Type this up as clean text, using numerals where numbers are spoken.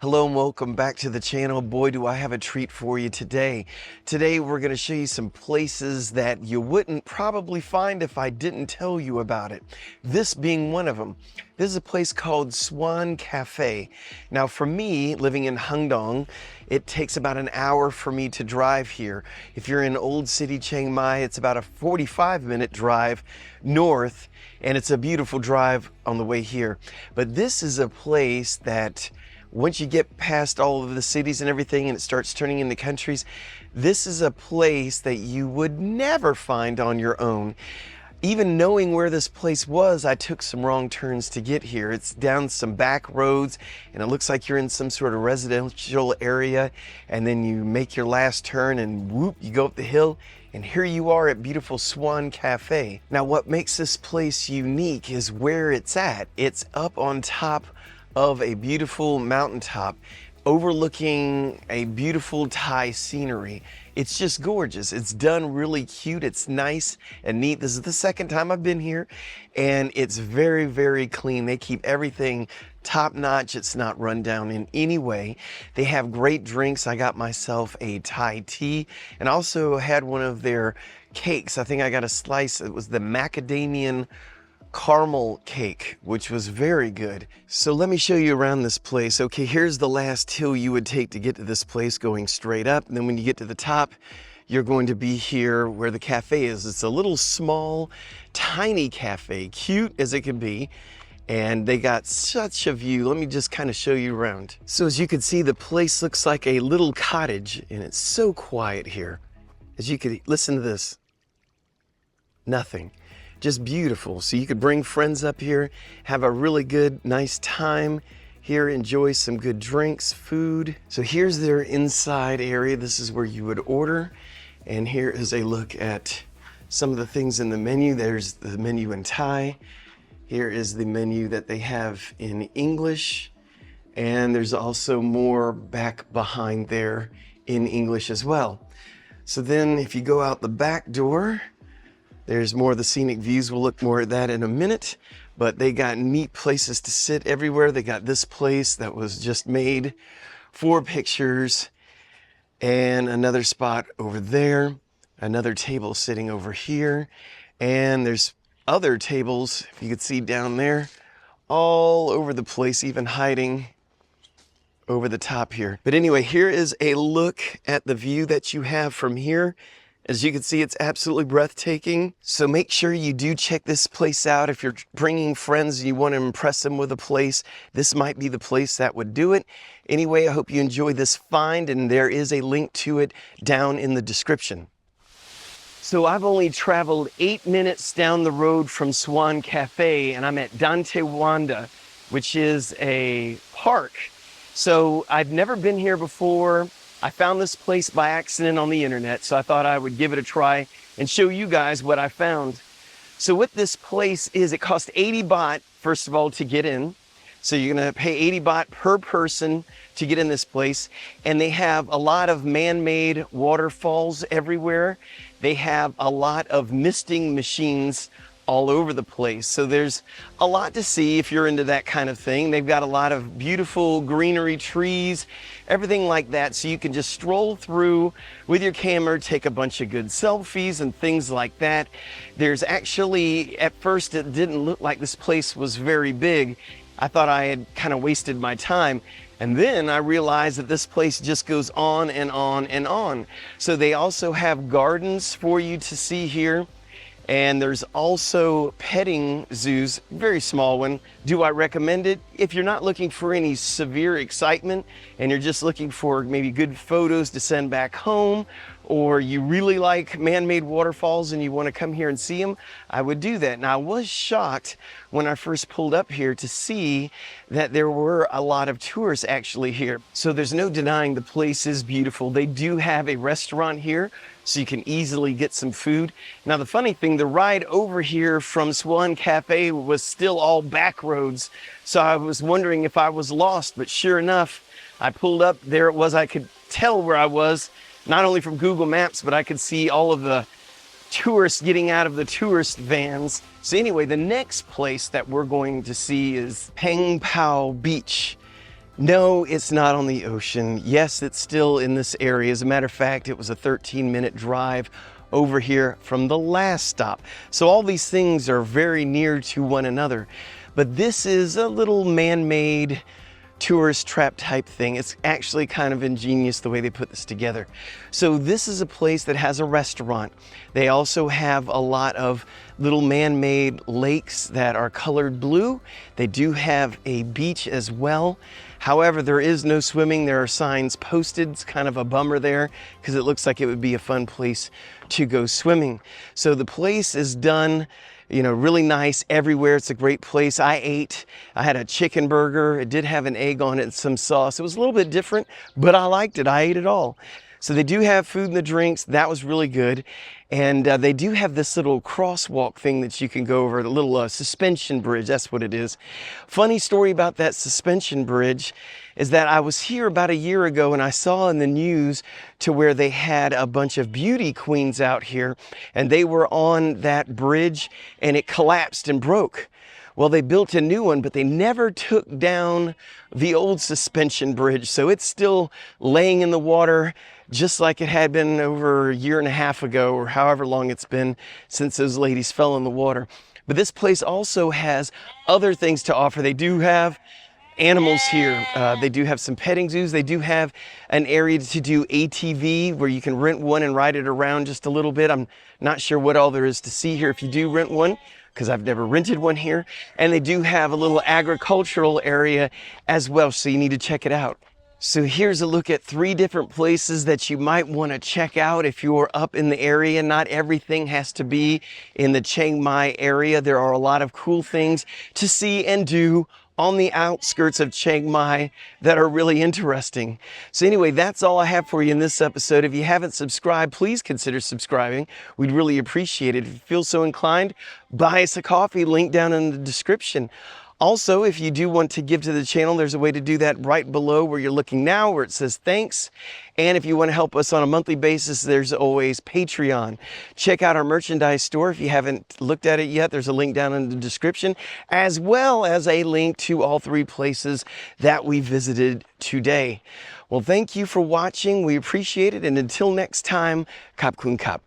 Hello and welcome back to the channel. Boy, do I have a treat for you today. Today we're going to show you some places that you wouldn't probably find if I didn't tell you about it. This being one of them. This is a place called Swan Cafe. Now for me, living in Hangdong, it takes about an hour for me to drive here. If you're in Old City, Chiang Mai, it's about a 45-minute drive north, and it's a beautiful drive on the way here. But this is a place that once you get past all of the cities and everything and it starts turning into countries, this is a place that you would never find on your own. Even knowing where this place was, I took some wrong turns to get here. It's down some back roads and it looks like you're in some sort of residential area, and then you make your last turn and whoop, you go up the hill and here you are at beautiful Swan Cafe. Now what makes this place unique is where it's at. It's up on top of a beautiful mountaintop overlooking a beautiful Thai scenery. It's just gorgeous. It's done really cute. It's nice and neat. This is the second time I've been here, and it's very, very clean. They keep everything top notch. It's not run down in any way. They have great drinks. I got myself a Thai tea and also had one of their cakes. I think I got a slice. It was the macadamian caramel cake, which was very good. So let me show you around this place. Okay, here's the last hill you would take to get to this place, going straight up. And then when you get to the top, you're going to be here where the cafe is. It's a little small, tiny cafe, cute as it can be. And they got such a view. Let me just kind of show you around. So as you can see, the place looks like a little cottage, and it's so quiet here. As you could listen to this, nothing. Just beautiful. So you could bring friends up here, have a really good, nice time here, enjoy some good drinks, food. So here's their inside area. This is where you would order. And here is a look at some of the things in the menu. There's the menu in Thai. Here is the menu that they have in English. And there's also more back behind there in English as well. So then if you go out the back door, there's more of the scenic views. We'll look more at that in a minute, but they got neat places to sit everywhere. They got this place that was just made for pictures, and another spot over there, another table sitting over here, and there's other tables, if you could see down there, all over the place, even hiding over the top here. But anyway, here is a look at the view that you have from here. As you can see, it's absolutely breathtaking. So make sure you do check this place out. If you're bringing friends and you want to impress them with a place, this might be the place that would do it. Anyway, I hope you enjoyed this find, and there is a link to it down in the description. So I've only traveled 8 minutes down the road from Swan Cafe, and I'm at Dantewanda, which is a park. So I've never been here before. I found this place by accident on the internet, so I thought I would give it a try and show you guys what I found. So what this place is, it costs 80 baht, first of all, to get in. So you're gonna pay 80 baht per person to get in this place. And they have a lot of man-made waterfalls everywhere. They have a lot of misting machines all over the place. So there's a lot to see if you're into that kind of thing. They've got a lot of beautiful greenery, trees, everything like that. So you can just stroll through with your camera, take a bunch of good selfies and things like that. There's actually, at first it didn't look like this place was very big. I thought I had kind of wasted my time. And then I realized that this place just goes on and on and on. So they also have gardens for you to see here. And there's also petting zoos, very small one. Do I recommend it? If you're not looking for any severe excitement and you're just looking for maybe good photos to send back home, or you really like man-made waterfalls and you want to come here and see them, I would do that. Now, I was shocked when I first pulled up here to see that there were a lot of tourists actually here. So there's no denying the place is beautiful. They do have a restaurant here, so you can easily get some food. Now, the funny thing, the ride over here from Swan Cafe was still all back roads. So I was wondering if I was lost, but sure enough, I pulled up, there it was. I could tell where I was, not only from Google Maps, but I could see all of the tourists getting out of the tourist vans. So anyway, the next place that we're going to see is Peng Pao Beach. No, it's not on the ocean. Yes, it's still in this area. As a matter of fact, it was a 13-minute drive over here from the last stop. So all these things are very near to one another. But this is a little man-made tourist trap type thing. It's actually kind of ingenious the way they put this together. So this is a place that has a restaurant. They also have a lot of little man-made lakes that are colored blue. They do have a beach as well. However, there is no swimming. There are signs posted. It's kind of a bummer there because it looks like it would be a fun place to go swimming. So the place is done, you know, really nice everywhere. It's a great place. I had a chicken burger. It did have an egg on it and some sauce. It was a little bit different, but I liked it. I ate it all. So they do have food and the drinks. That was really good. And they do have this little crosswalk thing that you can go over, the little suspension bridge. That's what it is. Funny story about that suspension bridge is that I was here about a year ago and I saw in the news to where they had a bunch of beauty queens out here and they were on that bridge and it collapsed and broke. Well, they built a new one, but they never took down the old suspension bridge. So it's still laying in the water just like it had been over a year and a half ago or however long it's been since those ladies fell in the water. But this place also has other things to offer. They do have animals here. They do have some petting zoos. They do have an area to do ATV where you can rent one and ride it around just a little bit. I'm not sure what all there is to see here if you do rent one, because I've never rented one here. And they do have a little agricultural area as well, so you need to check it out. So here's a look at 3 different places that you might want to check out if you're up in the area. Not everything has to be in the Chiang Mai area. There are a lot of cool things to see and do on the outskirts of Chiang Mai that are really interesting. So anyway, that's all I have for you in this episode. If you haven't subscribed, please consider subscribing. We'd really appreciate it. If you feel so inclined, buy us a coffee, link down in the description. Also, if you do want to give to the channel, there's a way to do that right below where you're looking now, where it says thanks. And if you want to help us on a monthly basis, there's always Patreon. Check out our merchandise store. If you haven't looked at it yet, there's a link down in the description, as well as a link to all 3 places that we visited today. Well, thank you for watching. We appreciate it. And until next time, Kap Kun Kap.